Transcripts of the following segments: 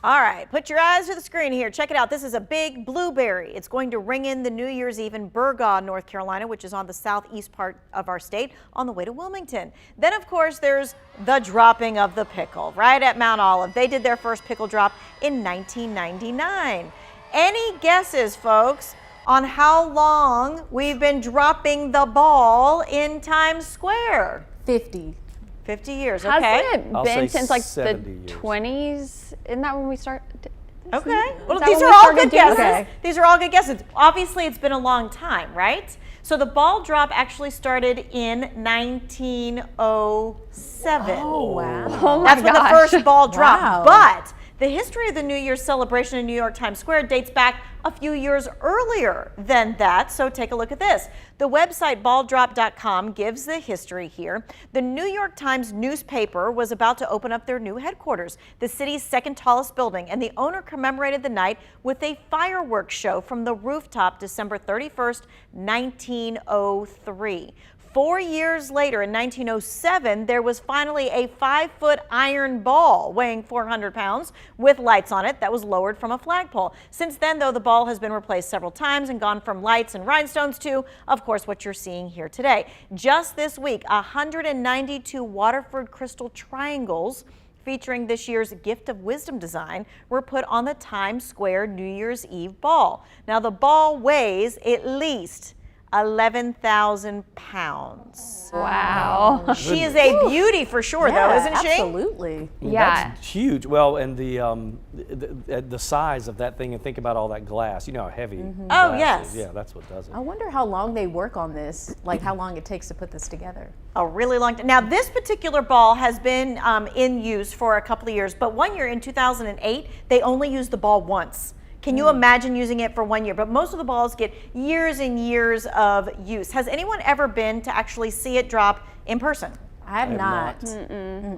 All right, put your eyes to the screen here. Check it out. This is a big blueberry. It's going to ring in the New Year's Eve in Burgaw, North Carolina, which is on the southeast part of our state on the way to Wilmington. Then, of course, there's the dropping of the pickle right at Mount Olive. They did their first pickle drop in 1999. Any guesses, folks, on how long we've been dropping the ball in Times Square? 50. 50 years, okay. Hasn't it been since like the years. 20s? Isn't that when we started? Okay. Well, that these when are we all started good doing guesses. this? These are all good guesses. Obviously, it's been a long time, right? So the ball drop actually started in 1907. Oh, wow. Oh my That's when the gosh. first ball dropped. Wow. But the history of the New Year's celebration in New York Times Square dates back a few years earlier than that. So take a look at this. The website balldrop.com gives the history here. The New York Times newspaper was about to open up their new headquarters, the city's second tallest building, and the owner commemorated the night with a fireworks show from the rooftop December 31st, 1903. 4 years later, in 1907, there was finally a 5-foot iron ball weighing 400 pounds with lights on it that was lowered from a flagpole. Since then, though, the ball has been replaced several times and gone from lights and rhinestones to, of course, what you're seeing here today. Just this week, 192 Waterford crystal triangles featuring this year's Gift of Wisdom design were put on the Times Square New Year's Eve ball. Now, the ball weighs at least 11,000 pounds. Wow. She is a beauty for sure, though, isn't she? Absolutely. Yeah. That's huge. Well, and the size of that thing, and think about all that glass. You know how heavy glass yes. is. Yeah, that's what does it. I wonder how long they work on this, like how long it takes to put this together. A really long time. Now, this particular ball has been in use for a couple of years, but one year in 2008, they only used the ball once. Can you imagine using it for 1 year? But most of the balls get years and years of use. Has anyone ever been to actually see it drop in person? I have not.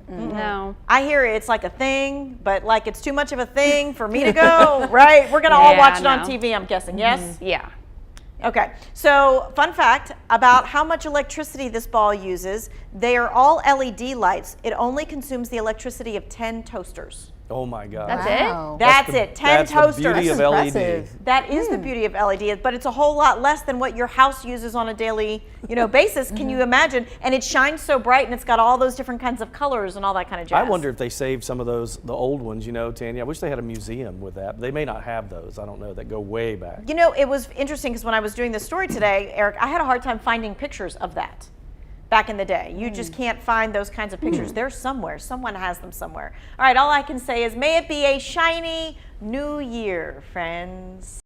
No. I hear it's like a thing, but like it's too much of a thing for me to go, right? We're going to all watch it on no. TV, I'm guessing, yes? Yeah. Okay, so fun fact about how much electricity this ball uses. They are all LED lights. It only consumes the electricity of 10 toasters. Oh my God. That's Wow. That's it, 10 that's toasters. the beauty of That's LED. impressive. That is the beauty of LED, but it's a whole lot less than what your house uses on a daily, basis. Can you imagine? And it shines so bright, and it's got all those different kinds of colors and all that kind of jazz. I wonder if they saved some of those, the old ones, Tanya. I wish they had a museum with that. They may not have those. I don't know. That go way back. It was interesting because when I was doing this story today, Eric, I had a hard time finding pictures of that. Back in the day. You just can't find those kinds of pictures. They're somewhere. Someone has them somewhere. All right, all I can say is may it be a shiny new year, friends.